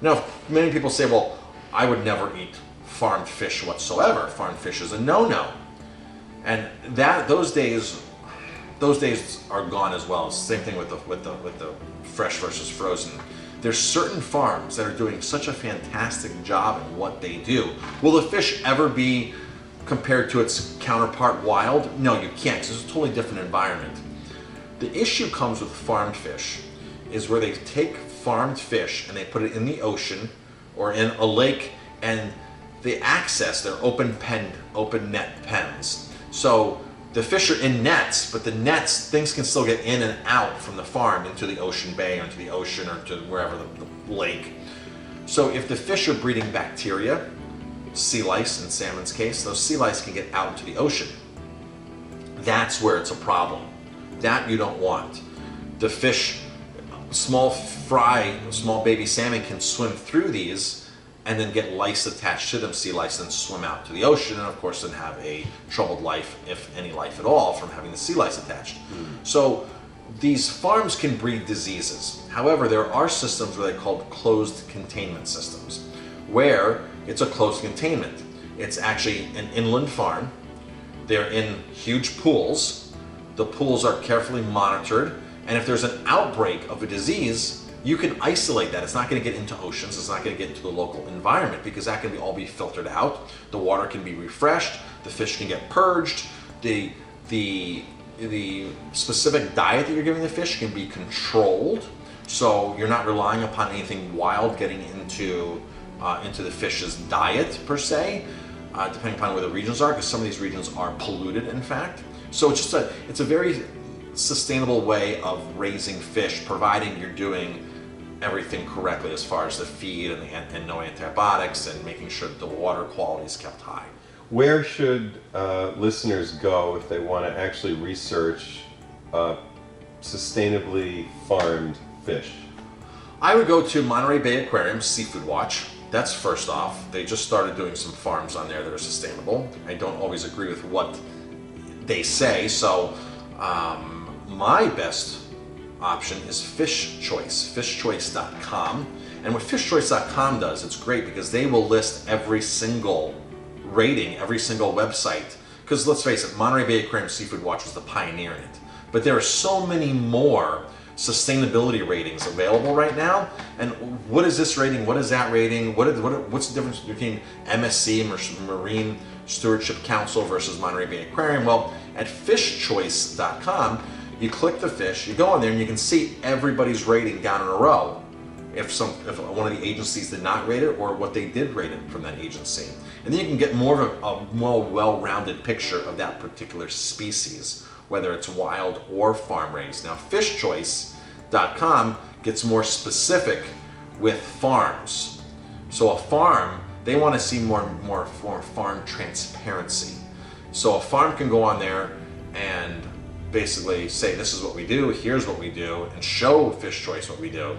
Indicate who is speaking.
Speaker 1: Now, many people say, well, I would never eat farmed fish whatsoever. Farmed fish is a no-no. And those days are gone as well. It's the same thing with the fresh versus frozen. There's certain farms that are doing such a fantastic job in what they do. Will the fish ever be compared to its counterpart wild? No, you can't, because it's a totally different environment. The issue comes with farmed fish is where they take farmed fish and they put it in the ocean or in a lake, and they access their open net pens. So the fish are in nets, but the nets, things can still get in and out from the farm into the ocean bay or into the ocean or to wherever the lake. So if the fish are breeding bacteria, sea lice in salmon's case, those sea lice can get out into the ocean. That's where it's a problem. That you don't want. The fish, small baby salmon can swim through these and then get lice attached to them, sea lice, and swim out to the ocean, and of course then have a troubled life, if any life at all, from having the sea lice attached. So these farms can breed diseases. However, there are systems where they're called closed containment systems, where it's a closed containment. It's actually an inland farm. They're in huge pools. The pools are carefully monitored, and if there's an outbreak of a disease, you can isolate that. It's not going to get into oceans. It's not going to get into the local environment, because that can all be filtered out. The water can be refreshed. The fish can get purged. The specific diet that you're giving the fish can be controlled, so you're not relying upon anything wild getting into the fish's diet per se, depending upon where the regions are, because some of these regions are polluted, in fact. So it's a very sustainable way of raising fish, providing you're doing everything correctly as far as the feed and no antibiotics, and making sure that the water quality is kept high.
Speaker 2: Where should listeners go if they want to actually research sustainably farmed fish?
Speaker 1: I would go to Monterey Bay Aquarium Seafood Watch. That's first off. They just started doing some farms on there that are sustainable. I don't always agree with what they say, so my best option is Fish Choice, fishchoice.com. And what fishchoice.com does, it's great because they will list every single rating, every single website. Because let's face it, Monterey Bay Aquarium Seafood Watch was the pioneer in it. But there are so many more sustainability ratings available right now. And what is this rating? What is that rating? What's the difference between MSC, Marine Stewardship Council, versus Monterey Bay Aquarium? Well, at fishchoice.com, you click the fish, you go in there, and you can see everybody's rating down in a row. If one of the agencies did not rate it, or what they did rate it from that agency. And then you can get more of a more well-rounded picture of that particular species, whether it's wild or farm raised. Now, fishchoice.com gets more specific with farms. So a farm, they want to see more farm transparency. So a farm can go on there and basically say, this is what we do, here's what we do, and show Fish Choice what we do.